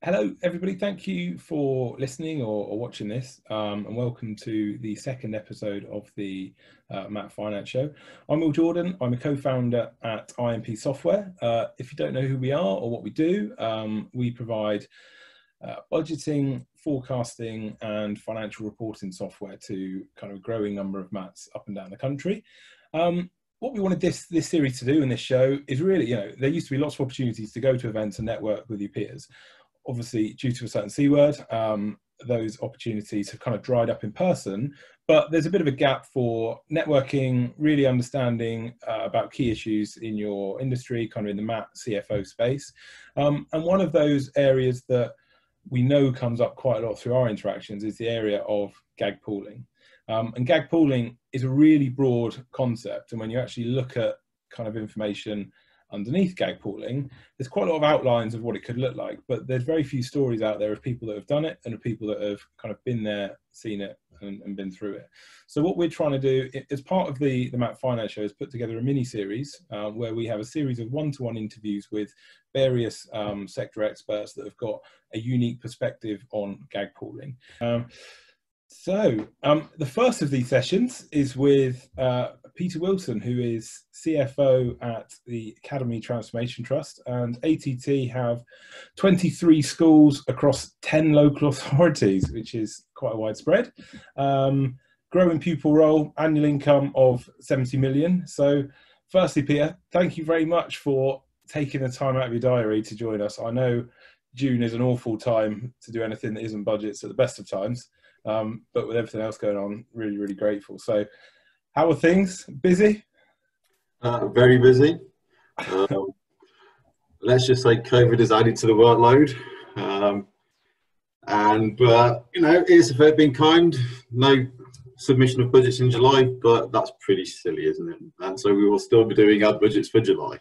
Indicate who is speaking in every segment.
Speaker 1: Hello, everybody. Thank you for listening or watching this, and welcome to the second episode of the Matt Finance Show. I'm Will Jordan. I'm a co-founder at IMP Software. If you don't know who we are or what we do, we provide budgeting, forecasting, and financial reporting software to kind of a growing number of Matts up and down the country. What we wanted this series to do in this show is really, there used to be lots of opportunities to go to events and network with your peers. Obviously, due to a certain C word, those opportunities have kind of dried up in person, but there's a bit of a gap for networking, really understanding about key issues in your industry, kind of in the Matt CFO space. And one of those areas that we know comes up quite a lot through our interactions is the area of GAG pooling. And GAG pooling is a really broad concept. And when you actually look at kind of information underneath GAG pooling, there's quite a lot of outlines of what it could look like, but there's very few stories out there of people that have done it and of people that have kind of been there, seen it, and been through it. So what we're trying to do as part of the Matt Finance Show is put together a mini series where we have a series of one-to-one interviews with various sector experts that have got a unique perspective on GAG pooling. So the first of these sessions is with Peter Wilson, who is CFO at the Academy Transformation Trust, and ATT have 23 schools across 10 local authorities, which is quite widespread. Growing pupil roll, annual income of 70 million. So firstly, Peter, thank you very much for taking the time out of your diary to join us. I know June is an awful time to do anything that isn't budgets at the best of times. But with everything else going on, really, really grateful. So how are things? Busy?
Speaker 2: Very busy. Let's just say COVID has added to the workload. It's if they've been kind, no submission of budgets in July, but that's pretty silly, isn't it? And so we will still be doing our budgets for July.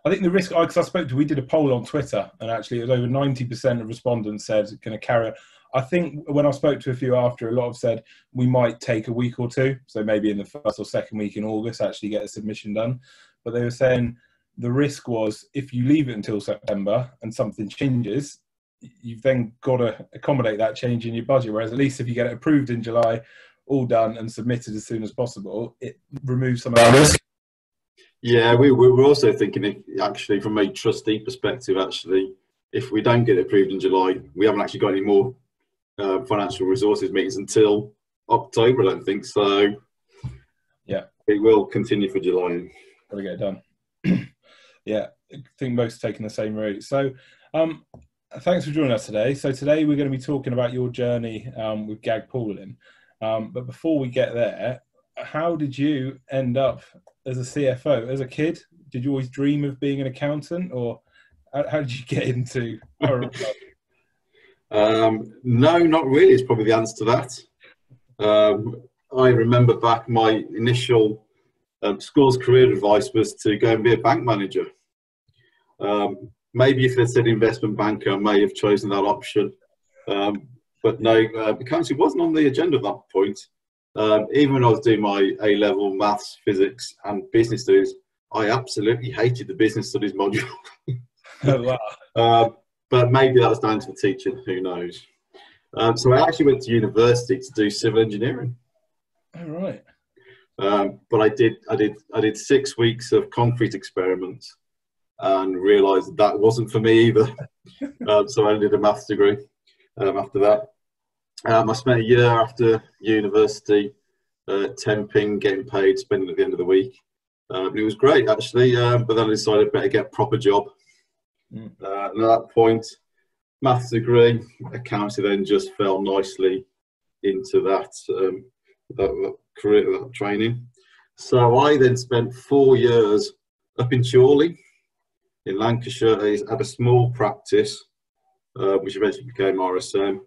Speaker 1: I think the risk, because we did a poll on Twitter, and actually it was over 90% of respondents said going to carry on. I think when I spoke to a few after, a lot have said we might take a week or two, so maybe in the first or second week in August actually get a submission done. But they were saying the risk was if you leave it until September and something changes, you've then got to accommodate that change in your budget, whereas at least if you get it approved in July, all done and submitted as soon as possible, it removes some of that risk.
Speaker 2: Yeah, we were also thinking, actually, from a trustee perspective, actually, if we don't get it approved in July, we haven't actually got any more financial resources meetings until October, I don't think. So, yeah, it will continue for July.
Speaker 1: Got to get it done. Yeah, I think most are taking the same route. So, thanks for joining us today. So today we're going to be talking about your journey with GAG pooling. But before we get there, how did you end up as a CFO? As a kid, did you always dream of being an accountant, or how did you get into?
Speaker 2: No, not really. It's probably the answer to that. I remember back my initial school's career advice was to go and be a bank manager. Maybe if they said investment banker, I may have chosen that option. But no, accounting wasn't on the agenda at that point. Even when I was doing my A-level maths, physics, and business studies, I absolutely hated the business studies module.
Speaker 1: Oh, wow.
Speaker 2: But maybe that was down to the teaching, who knows. So I actually went to university to do civil engineering.
Speaker 1: All right.
Speaker 2: But I did 6 weeks of concrete experiments and realised that wasn't for me either. So I did a maths degree after that. I spent a year after university temping, getting paid, spending at the end of the week. It was great, actually, but then I decided I'd better get a proper job. And at that point, maths degree, accounting then just fell nicely into that career, that training. So I then spent 4 years up in Chorley in Lancashire. I had a small practice, which eventually became RSM.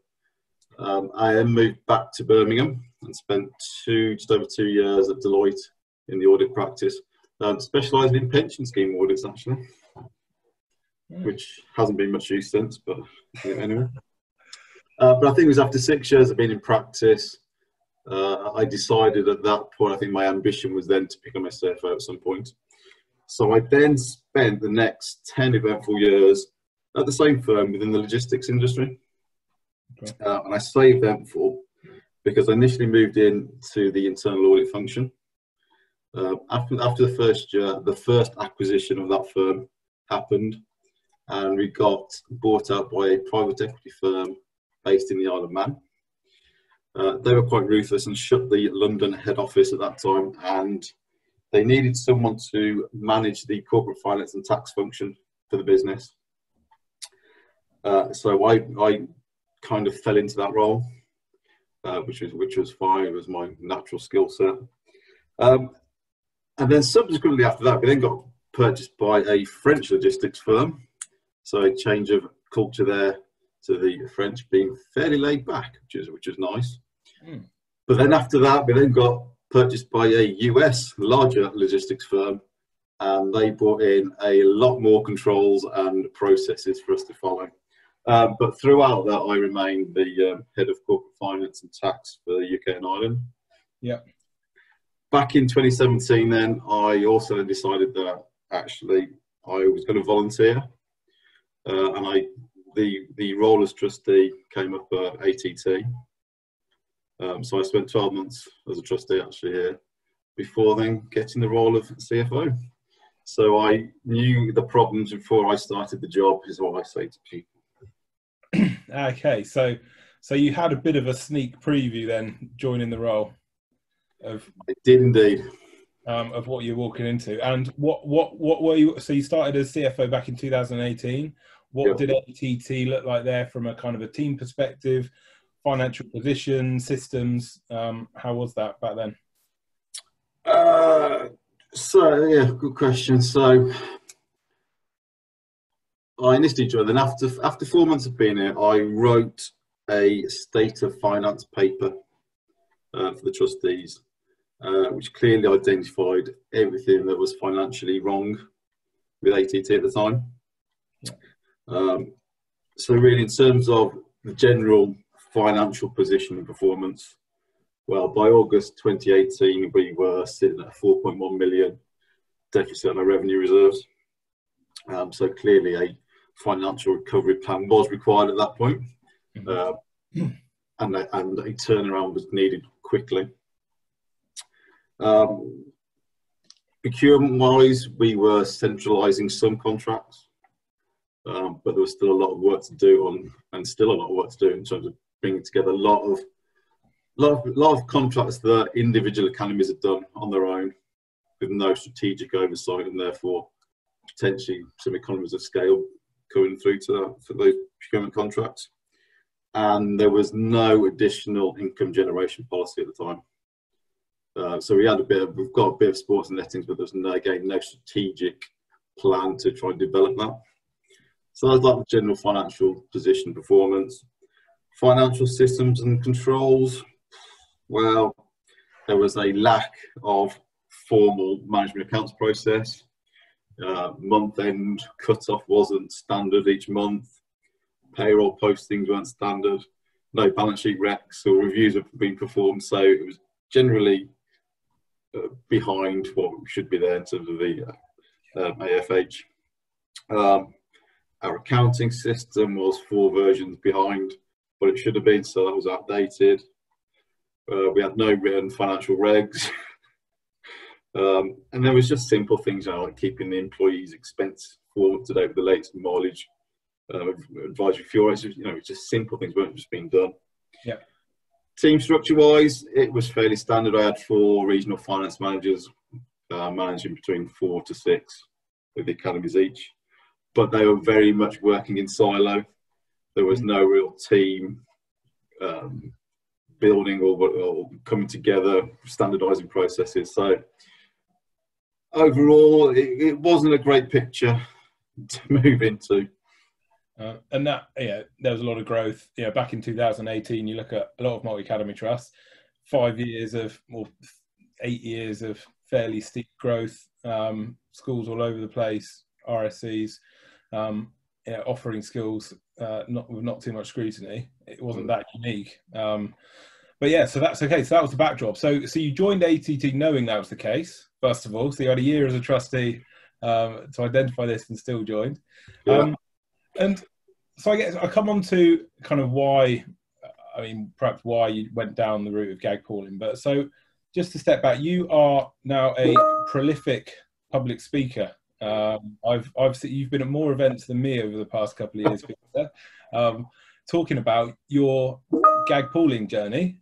Speaker 2: I then moved back to Birmingham and spent just over 2 years at Deloitte in the audit practice, specialising in pension scheme audits, actually. Which hasn't been much use since, but anyway. But I think it was after 6 years of being in practice, I decided at that point, I think my ambition was then to become a CFO at some point. So I then spent the next 10 eventful years at the same firm within the logistics industry.
Speaker 1: Okay.
Speaker 2: And I saved them because I initially moved in to the internal audit function. After the first year, the first acquisition of that firm happened, and we got bought out by a private equity firm based in the Isle of Man. They were quite ruthless and shut the London head office at that time, and they needed someone to manage the corporate finance and tax function for the business. So I kind of fell into that role, which was fine. It was my natural skill set. And then subsequently after that, we then got purchased by a French logistics firm. So a change of culture there to the French being fairly laid back, which is nice. Mm. But then after that, we then got purchased by a US larger logistics firm, and they brought in a lot more controls and processes for us to follow. But throughout that, I remained the head of corporate finance and tax for the UK and Ireland. Yeah. Back in 2017, then I also decided that actually I was going to volunteer, and the role as trustee came up at ATT. So I spent 12 months as a trustee actually here before then getting the role of CFO. So I knew the problems before I started the job, is what I say to people.
Speaker 1: Okay, so you had a bit of a sneak preview then, joining the role.
Speaker 2: I did indeed.
Speaker 1: Of what you're walking into, and what were you? So you started as CFO back in 2018. What did ATT look like there from a kind of a team perspective, financial position, systems? How was that back then?
Speaker 2: So yeah, good question. So I initially joined, and after 4 months of being here, I wrote a state of finance paper for the trustees, which clearly identified everything that was financially wrong with ATT at the time. Yeah. So really, in terms of the general financial position and performance, well, by August 2018, we were sitting at a 4.1 million deficit on our revenue reserves. So clearly a financial recovery plan was required at that point. Mm-hmm. And a turnaround was needed quickly. Procurement-wise, we were centralising some contracts, but there was still a lot of work to do and still a lot of work to do in terms of bringing together a lot of contracts that individual academies had done on their own, with no strategic oversight, and therefore potentially some economies of scale going through to for those procurement contracts. And there was no additional income generation policy at the time. So we've got a bit of sports and lettings, but there's no strategic plan to try and develop that. So that's like the general financial position, performance. Financial systems and controls, well, there was a lack of formal management accounts process. Month-end cut-off wasn't standard each month. Payroll postings weren't standard. No balance sheet recs or reviews have been performed. So it was generally behind what should be there in terms of the AFH. Our accounting system was 4 versions behind what it should have been, so that was outdated. We had no written financial regs. And there was just simple things like keeping the employees' expense form up to date with the latest mileage, advisory fuel rates, just simple things weren't just being done. Yeah. Team structure-wise, it was fairly standard. I had 4 regional finance managers managing between 4 to 6 of the academies each, but they were very much working in silo. There was no real team building or coming together, standardising processes. So overall, it wasn't a great picture to move into.
Speaker 1: And that, there was a lot of growth. Back in 2018, you look at a lot of multi-academy trusts, 8 years of fairly steep growth, schools all over the place, RSCs, offering skills with not too much scrutiny. It wasn't that unique. But yeah, so that's okay. So that was the backdrop. So you joined ATT knowing that was the case, first of all. So you had a year as a trustee to identify this and still joined. Yeah. And so I guess I come on to kind of why, I mean, perhaps why you went down the route of GAG pooling. But so just to step back, you are now a prolific public speaker. I've seen you've been at more events than me over the past couple of years, Peter, talking about your GAG pooling journey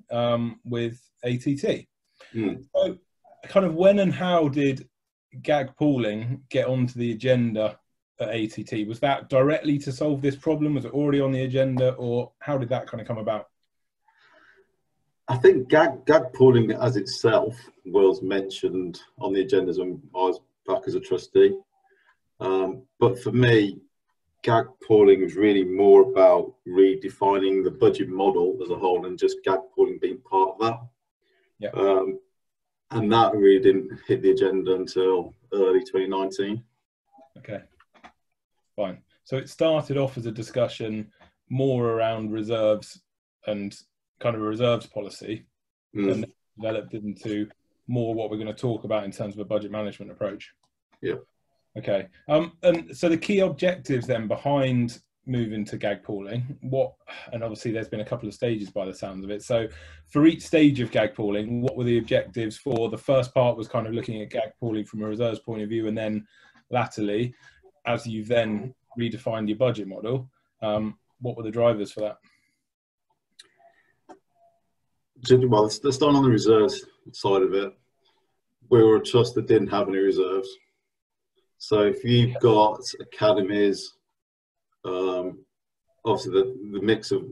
Speaker 1: with ATT. So kind of when and how did GAG pooling get onto the agenda at ATT? Was that directly to solve this problem? Was it already on the agenda, or how did that kind of come about?
Speaker 2: I think GAG pooling as itself was mentioned on the agendas when I was back as a trustee. But for me, GAG pooling was really more about redefining the budget model as a whole, and just GAG pooling being part of that.
Speaker 1: Yeah.
Speaker 2: And that really didn't hit the agenda until early 2019.
Speaker 1: Okay, fine. So it started off as a discussion more around reserves and kind of a reserves policy, and then developed into more what we're going to talk about in terms of a budget management approach.
Speaker 2: Yeah.
Speaker 1: Okay. And so the key objectives then behind moving to GAG pooling, and obviously there's been a couple of stages by the sounds of it. So for each stage of GAG pooling, what were the objectives for? The first part was kind of looking at GAG pooling from a reserves point of view, and then latterly, as you've then redefined your budget model, what were the drivers for that?
Speaker 2: Well, let's start on the reserves side of it. We were a trust that didn't have any reserves. So if you've got academies, obviously the mix of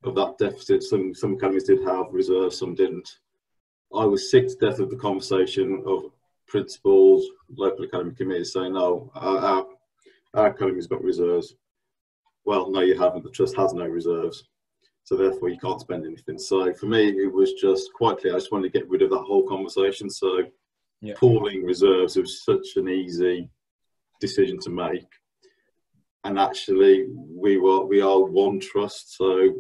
Speaker 2: that deficit, some academies did have reserves, some didn't. I was sick to death of the conversation of principals, local academy committees saying, no, our academy's got reserves. Well, no, you haven't. The trust has no reserves. So therefore you can't spend anything. So for me, it was just quite clear. I just wanted to get rid of that whole conversation. So pooling reserves was such an easy decision to make. And actually we are one trust. So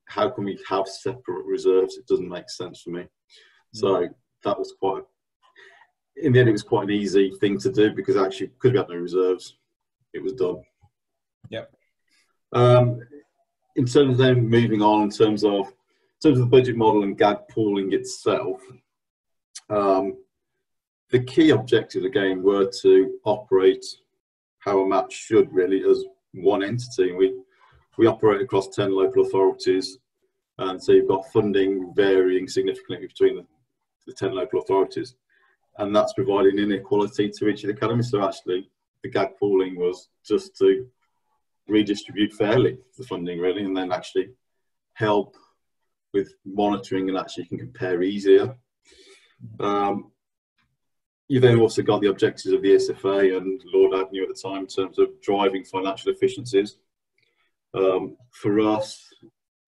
Speaker 2: how can we have separate reserves? It doesn't make sense for me. So that was in the end, it was quite an easy thing to do, because actually because we had no reserves, it was done.
Speaker 1: Yep.
Speaker 2: In terms of then moving on, in terms of the budget model and GAG pooling itself, the key objectives again were to operate how a MAT should really as one entity. We operate across 10 local authorities, and so you've got funding varying significantly between the 10 local authorities, and that's providing inequality to each of the academies. So actually the GAG pooling was just to redistribute fairly the funding really, and then actually help with monitoring, and actually can compare easier. You then also got the objectives of the SFA and Lord Agnew at the time in terms of driving financial efficiencies. For us,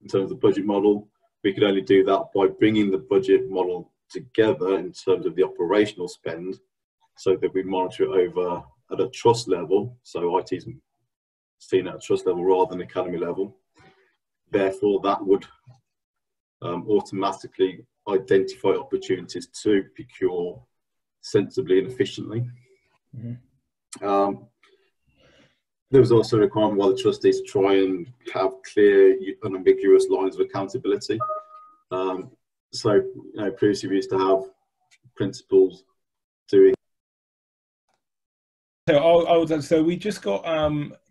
Speaker 2: in terms of the budget model, we could only do that by bringing the budget model together in terms of the operational spend, so that we monitor it over at a trust level. So IT's seen at a trust level rather than academy level. Therefore, that would automatically identify opportunities to procure sensibly and efficiently. There was also a requirement by the trustees to try and have clear, unambiguous lines of accountability. So, previously we used to have principals doing.
Speaker 1: So we just got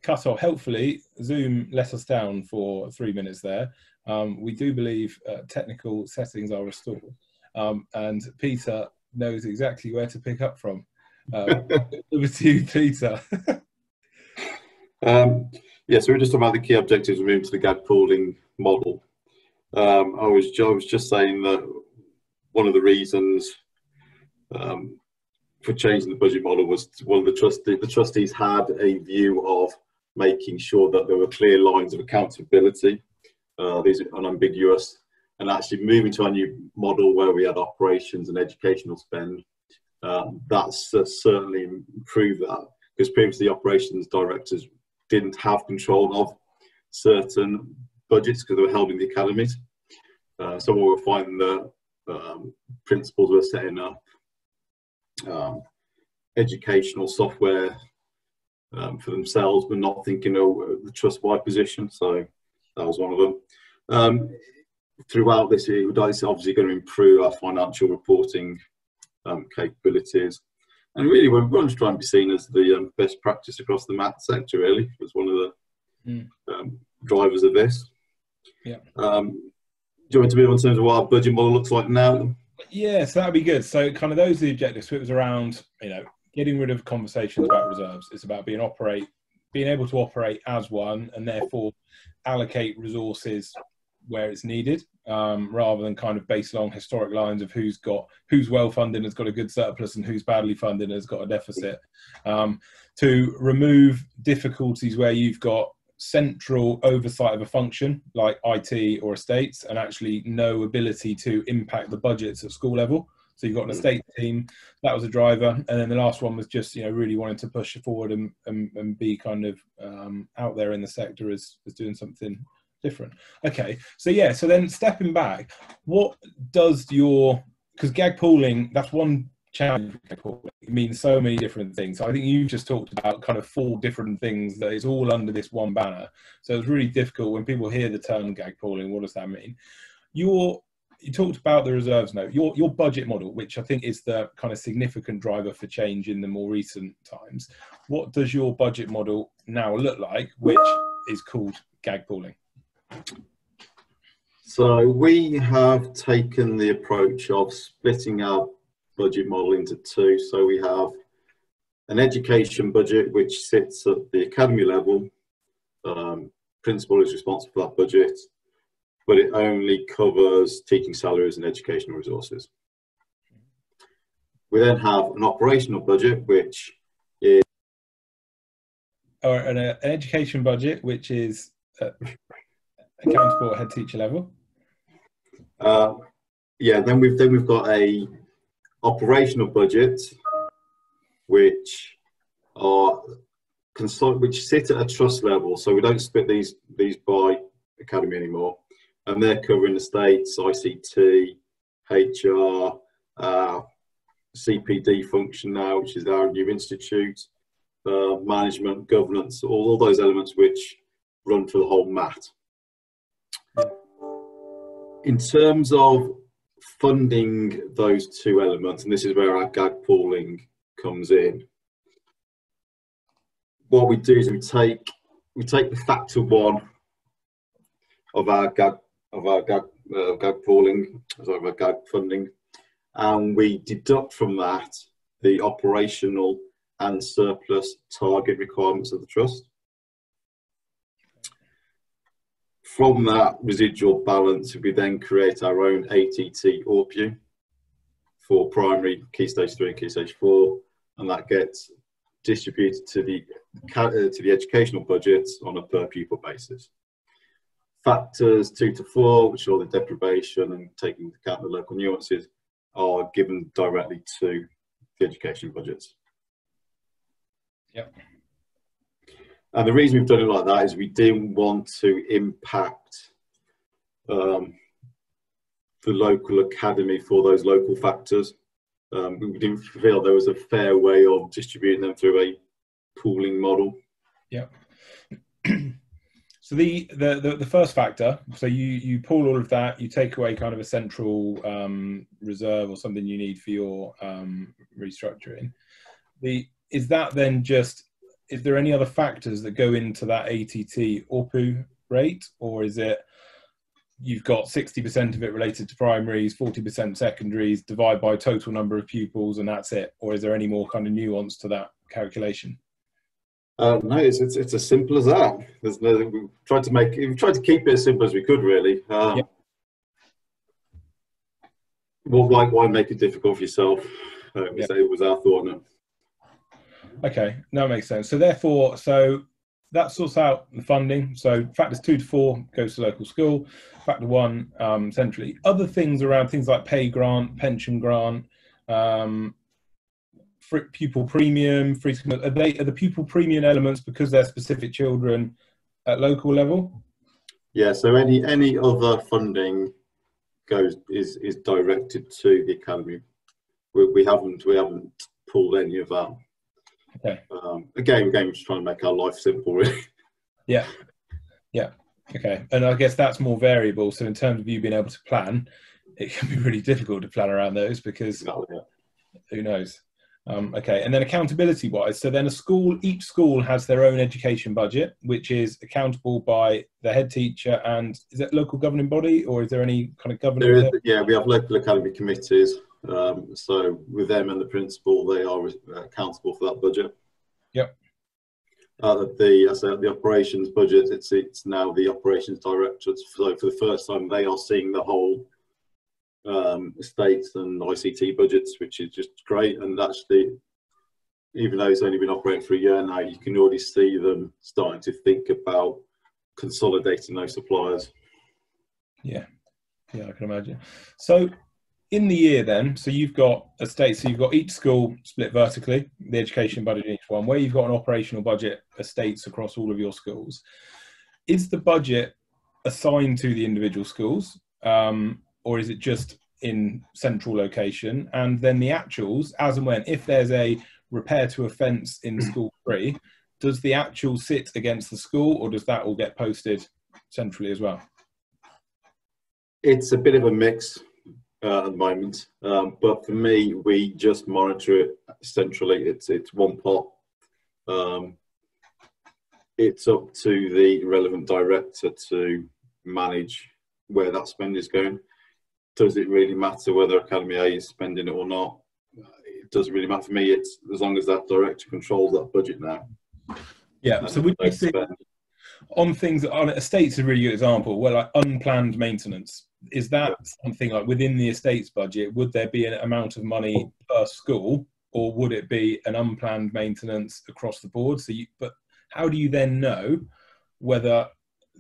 Speaker 1: cut off. Helpfully, Zoom let us down for 3 minutes there. We do believe technical settings are restored, and Peter knows exactly where to pick up from. Over to you, Peter.
Speaker 2: Yeah, so we're just talking about the key objectives of moving to the GAG pooling model. I was just saying that one of the reasons for changing the budget model was one of the trustees had a view of making sure that there were clear lines of accountability. These are unambiguous, and actually moving to a new model where we had operations and educational spend. That's certainly improved that, because previously operations directors didn't have control of certain budgets because they were held in the academies. So we were finding that principals were setting up educational software for themselves, but not thinking of the trust-wide position. So that was one of them. Throughout this, it's obviously going to improve our financial reporting capabilities. And really, we're just trying to be seen as the best practice across the MAT sector, really, was one of the drivers of this.
Speaker 1: Yeah.
Speaker 2: Do you want to move on in terms of what our budget model looks like now?
Speaker 1: Yeah, so that'd be good. So kind of those are the objectives. So it was around, getting rid of conversations about reserves. It's about being able to operate as one, and therefore allocate resources where it's needed, rather than kind of based along historic lines of who's well funded and has got a good surplus and who's badly funded and has got a deficit. To remove difficulties where you've got central oversight of a function like IT or estates and actually no ability to impact the budgets at school level. So you've got an estate team, that was a driver. And then the last one was just, really wanting to push forward and be kind of out there in the sector as doing something different. Okay, so then stepping back, what does because GAG pooling, that's one challenge with GAG pooling. It means so many different things. So I think you just talked about kind of 4 different things that is all under this one banner. So it's really difficult when people hear the term GAG pooling, what does that mean? You talked about the reserves note, your budget model, which I think is the kind of significant driver for change in the more recent times. What does your budget model now look like, which is called GAG pooling?
Speaker 2: So we have taken the approach of splitting our budget model into 2. So we have an education budget, which sits at the academy level. Principal is responsible for that budget, but it only covers teaching salaries and educational resources. We then have an operational budget, which is...
Speaker 1: Or an education budget, which is accountable at head teacher level.
Speaker 2: Then we've got a operational budget, which sit at a trust level. So we don't split these by academy anymore, and they're covering estates, ICT, HR, CPD function now, which is our new institute, management, governance, all those elements which run for the whole MAT. In terms of funding those 2 elements, and this is where our GAG pooling comes in, what we do is we take the factor 1 of our GAG pooling, of our GAG funding, and we deduct from that the operational and surplus target requirements of the trust. From that residual balance, we then create our own ATT ORPU for primary, Key Stage 3 and Key Stage 4, and that gets distributed to the educational budgets on a per pupil basis. Factors 2 to 4, which are the deprivation and taking into account the local nuances, are given directly to the education budgets.
Speaker 1: Yep.
Speaker 2: And the reason we've done it like that is we didn't want to impact the local academy for those local factors. We didn't feel there was a fair way of distributing them through a pooling model.
Speaker 1: Yeah. So the first factor, so you pool all of that, you take away kind of a central reserve or something you need for your restructuring. Is there any other factors that go into that ATT ORPU rate, or is it you've got 60% of it related to primaries, 40% secondaries, divide by total number of pupils, and that's it? Or is there any more kind of nuance to that calculation?
Speaker 2: No, it's as simple as that. We've tried to keep it as simple as we could, really. Well, why make it difficult for yourself? It was our thought. No.
Speaker 1: Okay, that makes sense. So therefore, that sorts out the funding. So factors 2 to 4 goes to local school. Factor 1 centrally. Other things around things like pay grant, pension grant, pupil premium, free school. Are the pupil premium elements because they're specific children at local level?
Speaker 2: Yeah. So any other funding is directed to the academy. We haven't pulled any of that.
Speaker 1: Okay.
Speaker 2: Again, we're just trying to make our life simple, really.
Speaker 1: Yeah. Yeah. Okay. And I guess that's more variable. So in terms of you being able to plan, it can be really difficult to plan around those because who knows? Okay. And then accountability wise, so then each school has their own education budget, which is accountable by the head teacher, and is it local governing body, or is there any kind of governing?
Speaker 2: There is, yeah, we have local academy committees. So with them and the principal, they are accountable for that budget.
Speaker 1: Yep.
Speaker 2: The operations budget, it's now the operations director. So for the first time, they are seeing the whole estates and ICT budgets, which is just great. And actually, even though it's only been operating for a year now, you can already see them starting to think about consolidating those suppliers.
Speaker 1: Yeah, I can imagine. So in the year then, so you've got estates, so you've got each school split vertically, the education budget in each one, where you've got an operational budget, estates across all of your schools. Is the budget assigned to the individual schools, or is it just in central location? And then the actuals, as and when, if there's a repair to a fence in school 3, does the actual sit against the school, or does that all get posted centrally as well?
Speaker 2: It's a bit of a mix at the moment, but for me, we just monitor it centrally. It's one pot. It's up to the relevant director to manage where that spend is going. Does it really matter whether Academy A is spending it or not? It doesn't really matter for me. It's as long as that director controls that budget now.
Speaker 1: Yeah. So would you see on things on estates, a really good example, where like unplanned maintenance, is that something like within the estates budget? Would there be an amount of money per school, or would it be an unplanned maintenance across the board? But how do you then know whether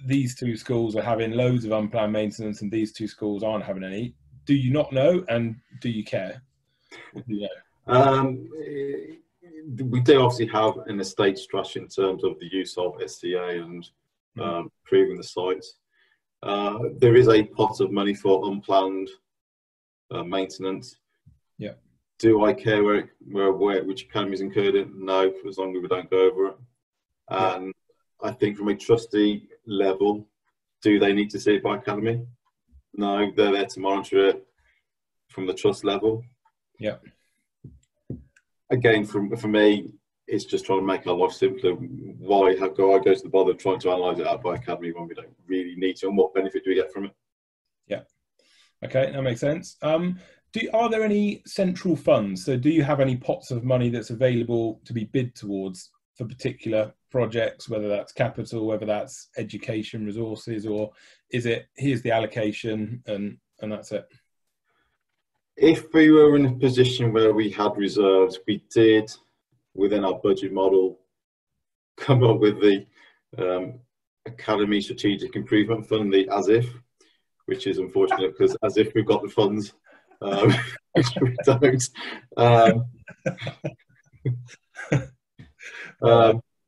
Speaker 1: these 2 schools are having loads of unplanned maintenance and these 2 schools aren't having any? Do you not know, and do you care? Or do you know?
Speaker 2: We do obviously have an estate strategy in terms of the use of SCA and improving the sites. There is a pot of money for unplanned maintenance.
Speaker 1: Yeah.
Speaker 2: Do I care which academies incurred it? No, as long as we don't go over it. And I think from a trustee level, do they need to see it by academy? No, they're there to monitor it from the trust level.
Speaker 1: Yeah.
Speaker 2: Again, for me, it's just trying to make our life simpler. Why go to the bother of trying to analyse it out by academy when we don't really need to, and what benefit do we get from it?
Speaker 1: Yeah. Okay, that makes sense. Are there any central funds? So do you have any pots of money that's available to be bid towards for particular projects, whether that's capital, whether that's education resources, or is it here's the allocation and that's it?
Speaker 2: If we were in a position where we had reserves, we did, within our budget model, come up with the Academy Strategic Improvement Fund, the ASIF, which is unfortunate because as if we've got the funds, which we don't.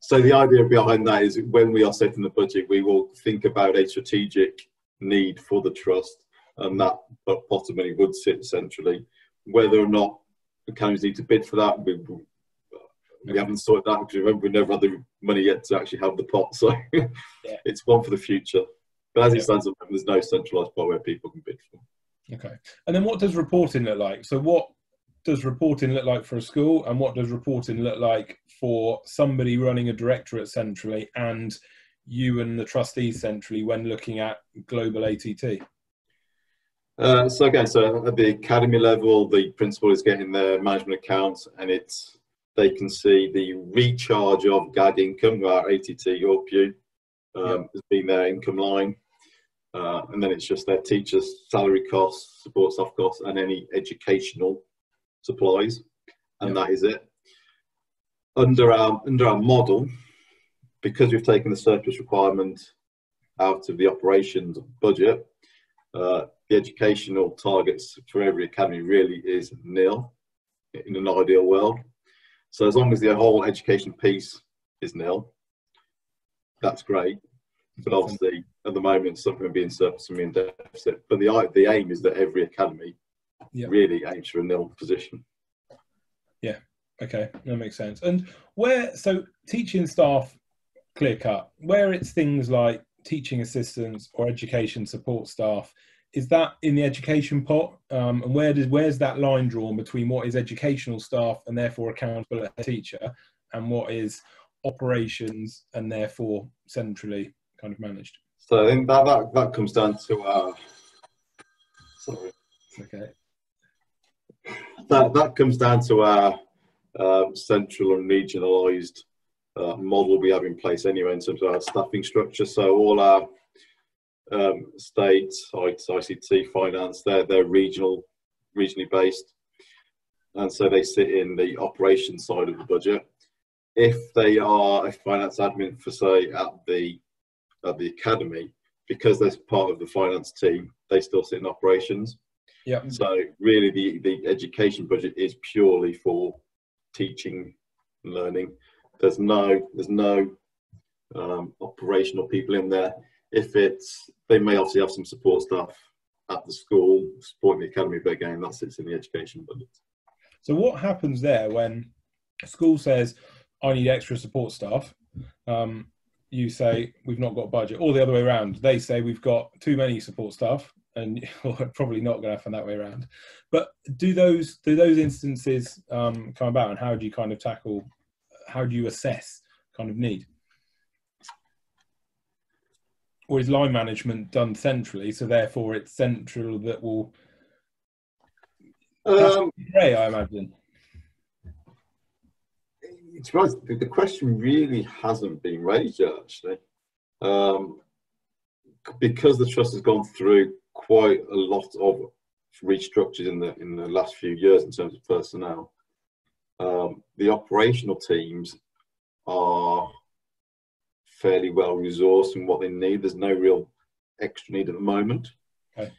Speaker 2: So the idea behind that is when we are setting the budget, we will think about a strategic need for the trust, and that pot of money would sit centrally. Whether or not academies need to bid for that, we haven't sorted that because remember we never had the money yet to actually have the pot, so it's one for the future. But as it stands at the moment, there's no centralised pot where people can bid for.
Speaker 1: Okay. And then what does reporting look like? So what does reporting look like for a school, and what does reporting look like for somebody running a directorate centrally and you and the trustees centrally when looking at global ATT?
Speaker 2: So at the academy level, the principal is getting their management accounts, and they can see the recharge of GAG income, our ATT OPU has been their income line, and then it's just their teachers' salary costs, support staff costs, and any educational supplies, and that is it. Under our model, because we've taken the surplus requirement out of the operations budget, the educational targets for every academy really is nil in an ideal world. So as long as the whole education piece is nil, that's great. But obviously, at the moment, some can be in surplus, some in deficit. But the aim is that every academy really aims for a nil position.
Speaker 1: Yeah. Okay, that makes sense. And so teaching staff, clear cut, where it's things like teaching assistants or education support staff, is that in the education pot? And where's that line drawn between what is educational staff and therefore accountable as a teacher, and what is operations and therefore centrally kind of managed?
Speaker 2: So I think that comes down to our, sorry.
Speaker 1: Okay.
Speaker 2: That comes down to our central and regionalised model we have in place anyway in terms of our staffing structure. So all our state, ICT, finance, they're regionally based, and so they sit in the operations side of the budget. If they are a finance admin for, say, at the academy, because they're part of the finance team, they still sit in operations.
Speaker 1: Yeah.
Speaker 2: So really, the education budget is purely for teaching and learning. There's no operational people in there. They may obviously have some support staff at the school supporting the academy, but again, that sits in the education budget.
Speaker 1: So what happens there when a school says, I need extra support staff? You say, we've not got budget, or the other way around. They say, we've got too many support staff, and you're probably not going to happen that way around. But do those instances come about, and how do you kind of how do you assess kind of need? Or is line management done centrally, so therefore it's central that will grey, I imagine?
Speaker 2: To be honest, the question really hasn't been raised yet, actually, because the trust has gone through quite a lot of restructures in the last few years in terms of personnel. The operational teams are fairly well resourced in what they need. There's no real extra need at the moment.
Speaker 1: Okay.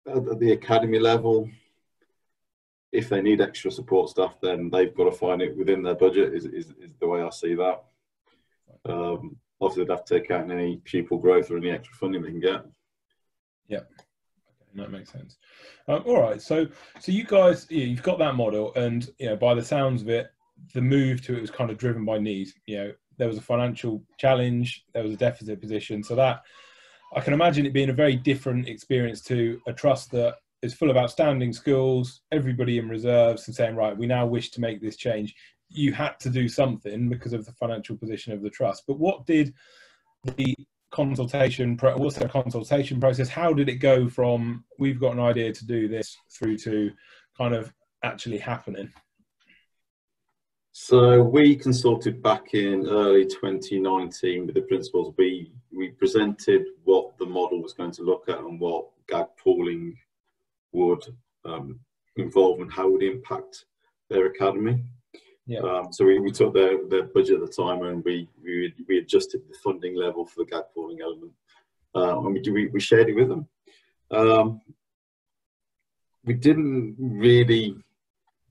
Speaker 2: At the academy level, if they need extra support staff, then they've got to find it within their budget, is the way I see that. Obviously, they'd have to take out any pupil growth or any extra funding they can get.
Speaker 1: Yeah, okay, that makes sense. All right, so you guys, you've got that model, and by the sounds of it, the move to it was kind of driven by need. There was a financial challenge, there was a deficit position, so that I can imagine it being a very different experience to a trust that is full of outstanding schools, everybody in reserves, and saying, right, we now wish to make this change. You had to do something because of the financial position of the trust. But what did the consultation process? How did it go from we've got an idea to do this through to kind of actually happening?
Speaker 2: So we consulted back in early 2019 with the principals. We presented what the model was going to look at and what GAG pooling would involve and how it would impact their academy.
Speaker 1: Yeah.
Speaker 2: So we took their budget at the time, and we adjusted the funding level for the GAG pooling element, and we shared it with them. We didn't really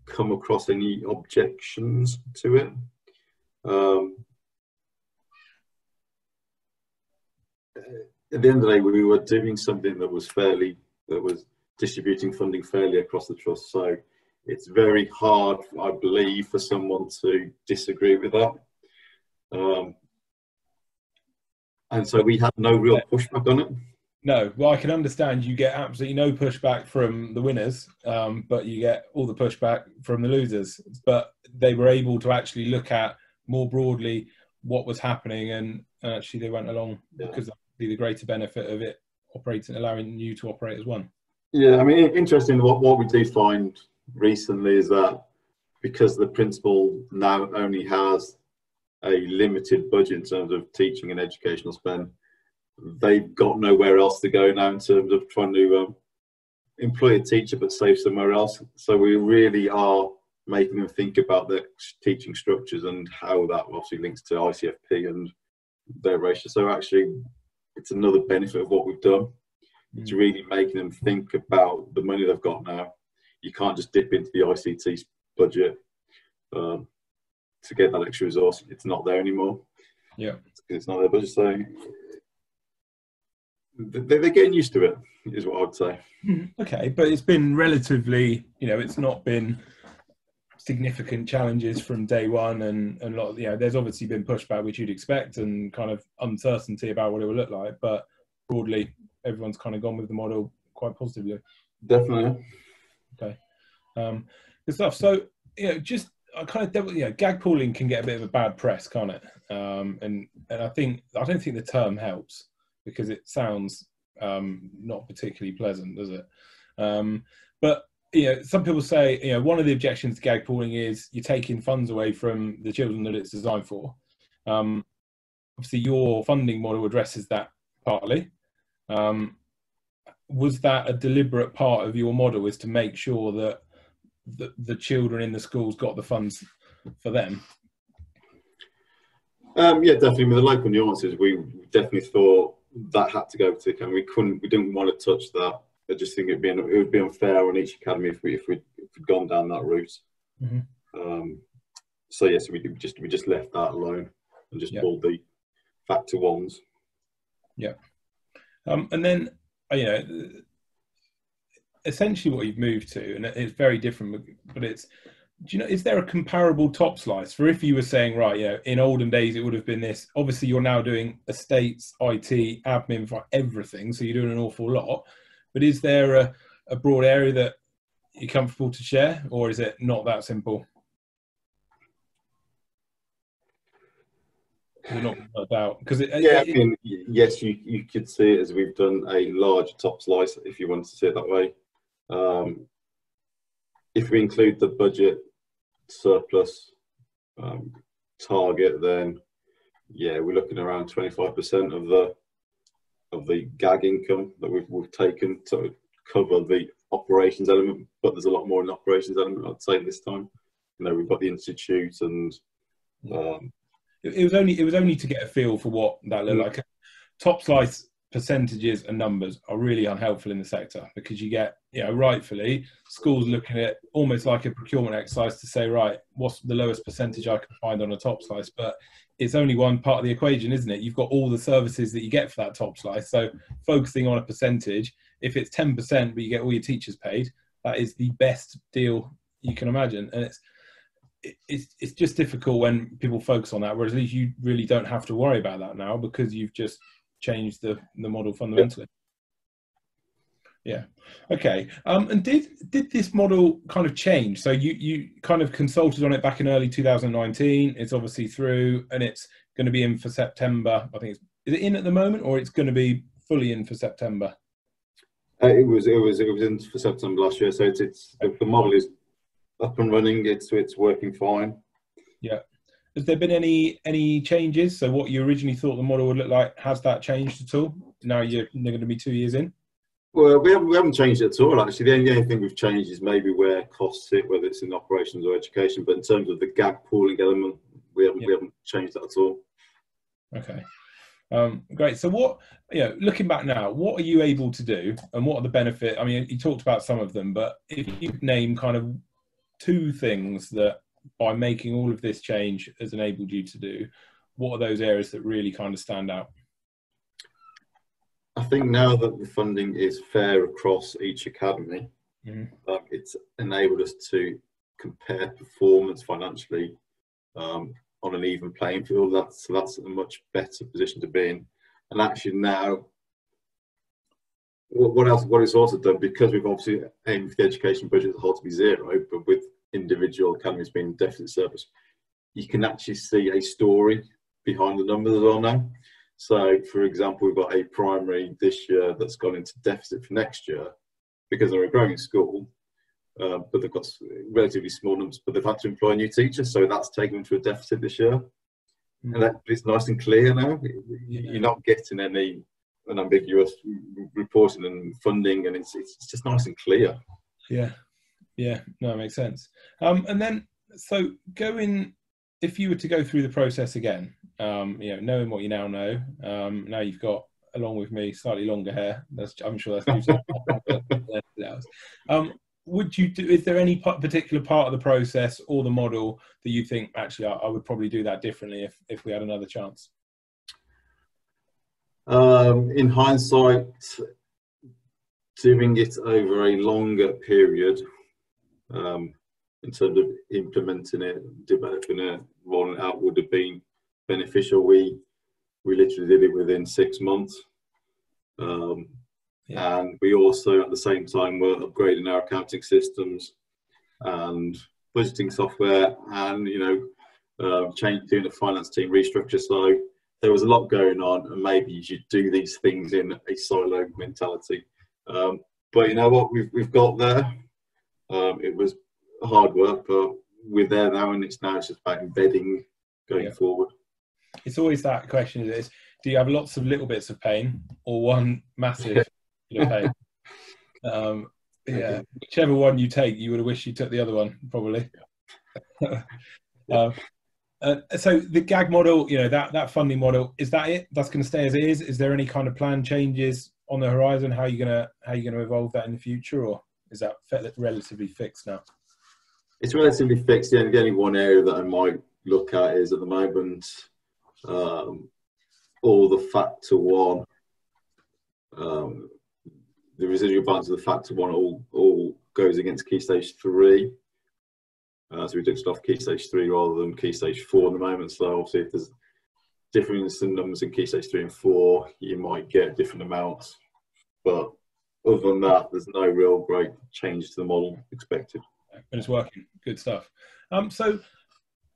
Speaker 2: come across any objections to it. At the end of the day, we were doing something that was distributing funding fairly across the trust. So it's very hard, I believe, for someone to disagree with that. And so we had no real pushback on it.
Speaker 1: No, well, I can understand you get absolutely no pushback from the winners, but you get all the pushback from the losers. But they were able to actually look at more broadly what was happening, and actually they went along because of the greater benefit of it operating, allowing you to operate as one.
Speaker 2: Yeah, I mean, interesting. What we do find recently is that because the principal now only has a limited budget in terms of teaching and educational spend, they've got nowhere else to go now in terms of trying to employ a teacher but save somewhere else. So we really are making them think about their teaching structures and how that obviously links to ICFP and their ratio. So actually, it's another benefit of what we've done. It's really making them think about the money they've got now. You can't just dip into the ICT budget to get that extra resource. It's not there anymore.
Speaker 1: Yeah,
Speaker 2: it's not their budget. So they're getting used to it, is what I would say.
Speaker 1: Okay, but it's been relatively, it's not been significant challenges from day one, and a lot of, there's obviously been pushback, which you'd expect, and kind of uncertainty about what it will look like, but broadly everyone's kind of gone with the model quite positively.
Speaker 2: Definitely.
Speaker 1: Okay. Good stuff. So just I kind of GAG pooling can get a bit of a bad press, can't it? And I don't think the term helps, because it sounds not particularly pleasant, does it? But some people say one of the objections to GAG pooling is you're taking funds away from the children that it's designed for. Obviously, your funding model addresses that partly. Was that a deliberate part of your model, is to make sure that the children in the schools got the funds for them?
Speaker 2: Yeah, definitely. With the local nuances, we definitely thought that had to go to the academy. We didn't want to touch that. I just think it would be unfair on each academy if we'd gone down that route. Mm-hmm. So yes, we just left that alone and just pulled the factor ones. Yeah.
Speaker 1: And then essentially what you've moved to, and it's very different, but it's, is there a comparable top slice for if you were saying, right, in olden days it would have been this? Obviously you're now doing estates, IT, admin for everything, so you're doing an awful lot, but is there a broad area that you're comfortable to share, or is it not that simple? Not about, because
Speaker 2: yes, you could see it as we've done a large top slice, if you wanted to see it that way. If we include the budget surplus target, then we're looking around 25% of the GAG income that we've taken to cover the operations element. But there's a lot more in the operations element, I'd say, this time. We've got the institute, and
Speaker 1: it was only to get a feel for what that looked like. Top slice percentages and numbers are really unhelpful in the sector, because you get, rightfully, schools looking at almost like a procurement exercise to say, right, what's the lowest percentage I can find on a top slice? But it's only one part of the equation, isn't it? You've got all the services that you get for that top slice. So focusing on a percentage, if it's 10%, but you get all your teachers paid, that is the best deal you can imagine. And it's just difficult when people focus on that, whereas at least you really don't have to worry about that now, because you've just changed the model fundamentally. Yeah. Okay. And did this model kind of change? So you kind of consulted on it back in early 2019. It's obviously through, and it's going to be in for September. I think is it in at the moment, or it's going to be fully in for September?
Speaker 2: It was in for September last year. So it's the model is up and running. It's working fine.
Speaker 1: Yeah. Has there been any changes? So what you originally thought the model would look like, has that changed at all? Now you're going to be 2 years in?
Speaker 2: Well, we haven't changed it at all, actually. The only thing we've changed is maybe where costs sit, whether it's in operations or education. But in terms of the GAG pooling element, we haven't changed that at all.
Speaker 1: Okay. Great. So what, looking back now, what are you able to do, and what are the benefits? I mean, you talked about some of them, but if you could name kind of 2 things that by making all of this change has enabled you to do, what are those areas that really kind of stand out?
Speaker 2: I think now that the funding is fair across each academy, it's enabled us to compare performance financially on an even playing field. That's a much better position to be in. And actually now, what it's also done, because we've obviously aimed for the education budget as a whole to be zero, but with individual academies being deficit surplus, you can actually see a story behind the numbers as well now. So, for example, we've got a primary this year that's gone into deficit for next year because they're a growing school, but they've got relatively small numbers, but they've had to employ a new teacher, so that's taken them to a deficit this year. And that is nice and clear now. You're not getting any unambiguous reporting and funding, and it's just nice and clear.
Speaker 1: Yeah, no, it makes sense. And then, so if you were to go through the process again, knowing what you now know, now you've got, along with me, slightly longer hair. I'm sure that's would you do? Is there any particular part of the process or the model that you think actually I would probably do that differently if we had another chance?
Speaker 2: In hindsight, doing it over a longer period, in terms of implementing it, developing it, rolling it out, would have been beneficial. We literally did it within 6 months. And we also, at the same time, were upgrading our accounting systems and budgeting software, and doing the finance team restructure. So there was a lot going on, and maybe you should do these things in a silo mentality. But you know what, we've got there. It was hard work, but we're there now, and it's just about embedding going forward.
Speaker 1: It's always that question: do you have lots of little bits of pain, or one massive pain? Whichever one you take, you would have wished you took the other one, probably. So the GAG model, that funding model, is that it? That's going to stay as it is? Is there any kind of planned changes on the horizon? How are you going to evolve that in the future, or is that relatively fixed now?
Speaker 2: It's relatively fixed. The only one area that I might look at is, at the moment, all the factor one, the residual balance of the factor one all goes against key stage 3. So we took off key stage 3 rather than key stage 4 at the moment. So obviously, if there's difference in numbers in key stage 3 and 4, you might get different amounts. But other than that, there's no real great change to the model expected.
Speaker 1: And it's working. Good stuff. So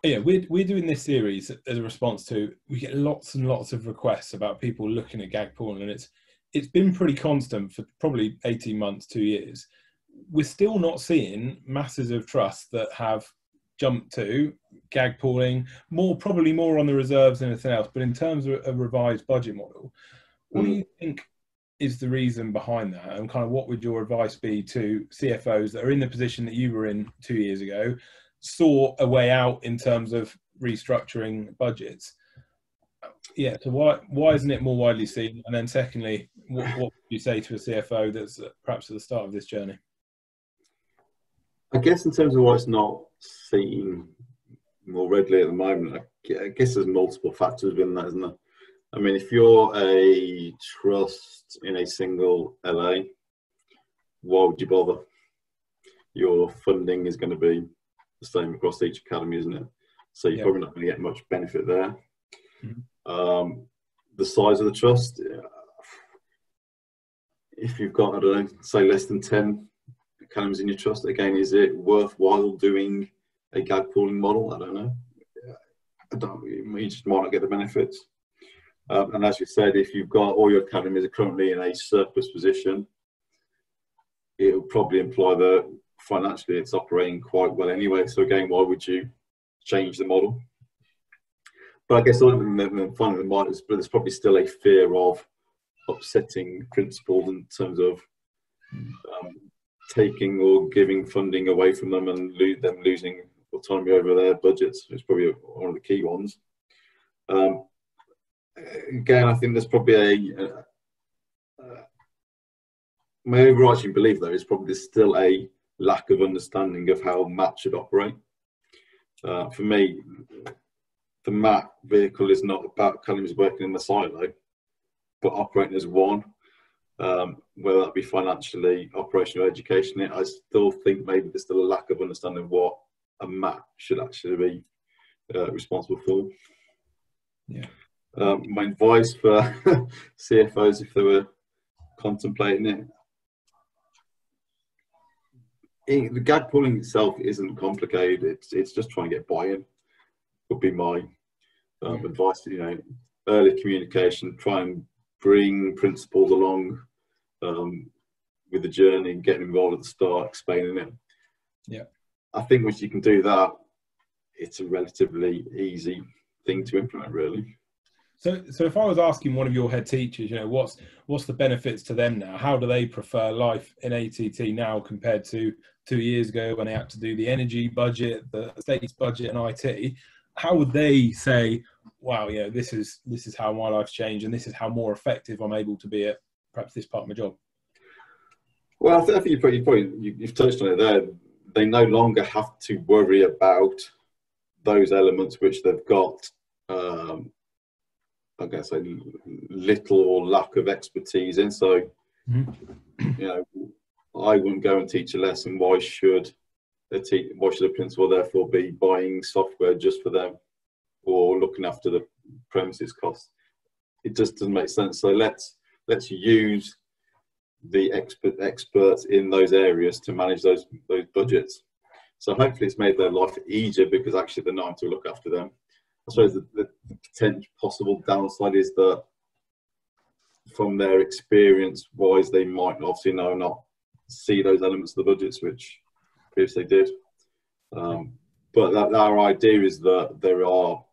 Speaker 1: we're doing this series as a response to, we get lots and lots of requests about people looking at GAG pooling, and it's been pretty constant for probably 18 months, 2 years. We're still not seeing masses of trusts that have jumped to GAG pooling, probably more on the reserves than anything else. But in terms of a revised budget model, what do you think is the reason behind that? And kind of what would your advice be to CFOs that are in the position that you were in 2 years ago, saw a way out in terms of restructuring budgets? So why isn't it more widely seen? And then secondly, what would you say to a CFO that's perhaps at the start of this journey?
Speaker 2: I guess in terms of why it's not seen more readily at the moment, I guess there's multiple factors within that, isn't there? I mean, if you're a trust in a single LA, why would you bother? Your funding is going to be the same across each academy, isn't it? So you're probably not going to get much benefit there. The size of the trust, if you've got, I don't know, say less than 10 academies in your trust, again, is it worthwhile doing a GAG pooling model? I don't know. You just might not get the benefits. And as you said, if you've got all your academies are currently in a surplus position, it will probably imply that financially it's operating quite well anyway. So again, why would you change the model? But I guess finally, there's probably still a fear of upsetting principals in terms of taking or giving funding away from them and them losing autonomy over their budgets. It's probably one of the key ones. Again, I think there's probably my overarching belief, though, is probably still a lack of understanding of how MAT should operate. For me, the MAT vehicle is not about academies working in the silo, but operating as one, whether that be financially, operational, education. I still think maybe there's still a lack of understanding of what a MAT should actually be responsible for. My advice for CFOs, if they were contemplating it, the GAG pooling itself isn't complicated. It's just trying to get buy-in. Would be my advice. Early communication. Try and bring principals along with the journey, getting involved at the start, explaining it. I think once you can do that, it's a relatively easy thing to implement, really.
Speaker 1: So if I was asking one of your head teachers, what's the benefits to them now? How do they prefer life in ATT now compared to 2 years ago when they had to do the energy budget, the estates budget, and IT? How would they say, "Wow, this is how my life's changed, and this is how more effective I'm able to be at perhaps this part of my job"?
Speaker 2: Well, I think you've touched on it there. They no longer have to worry about those elements which they've got I guess, a little or lack of expertise in. So, you know, I wouldn't go and teach a lesson. Why should a principal therefore be buying software just for them or looking after the premises costs? It just doesn't make sense. So let's use the experts in those areas to manage those budgets. So hopefully it's made their life easier because actually they're not having to look after them. I suppose the potential possible downside is that from their experience wise, they might obviously not see those elements of the budgets which previously did. But our idea is that there are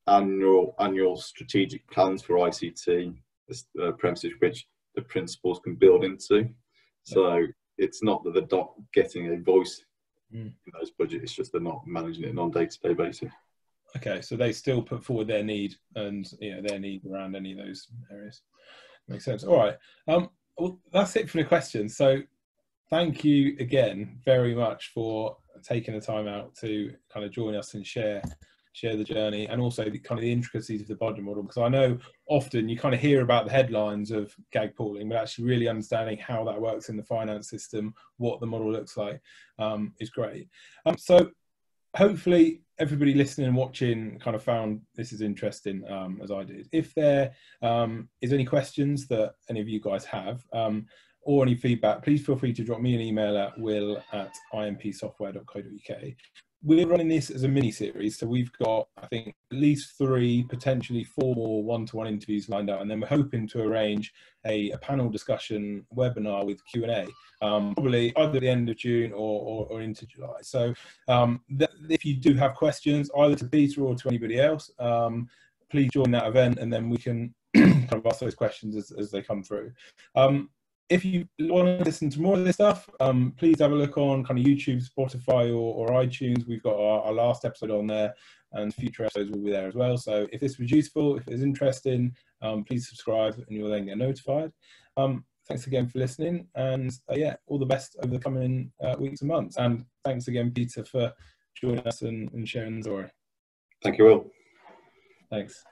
Speaker 2: annual strategic plans for ICT premises which the principals can build into. So it's not that they're not getting a voice in those budgets, it's just they're not managing it on a day-to-day basis.
Speaker 1: Okay, so they still put forward their need and their need around any of those areas. Makes sense. All right. Well, that's it for the questions. So thank you again very much for taking the time out to kind of join us and share the journey, and also the kind of the intricacies of the budget model, because I know often you kind of hear about the headlines of GAG pooling, but actually really understanding how that works in the finance system, what the model looks like, is great. So hopefully everybody listening and watching kind of found this is interesting, as I did. If there is any questions that any of you guys have, or any feedback, please feel free to drop me an email at will@impsoftware.co.uk. We're running this as a mini series, so we've got, I think, at least 3, potentially 4 more one-to-one interviews lined up, and then we're hoping to arrange a panel discussion webinar with Q&A, probably either at the end of June or into July. So if you do have questions, either to Peter or to anybody else, please join that event, and then we can kind of ask those questions as they come through. If you want to listen to more of this stuff, please have a look on kind of YouTube, Spotify, or iTunes. We've got our last episode on there, and future episodes will be there as well. So if this was useful, if it's interesting, please subscribe and you'll then get notified. Thanks again for listening, and yeah, all the best over the coming weeks and months. And thanks again, Peter, for joining us and sharing the story.
Speaker 2: Thank you, Will.
Speaker 1: Thanks.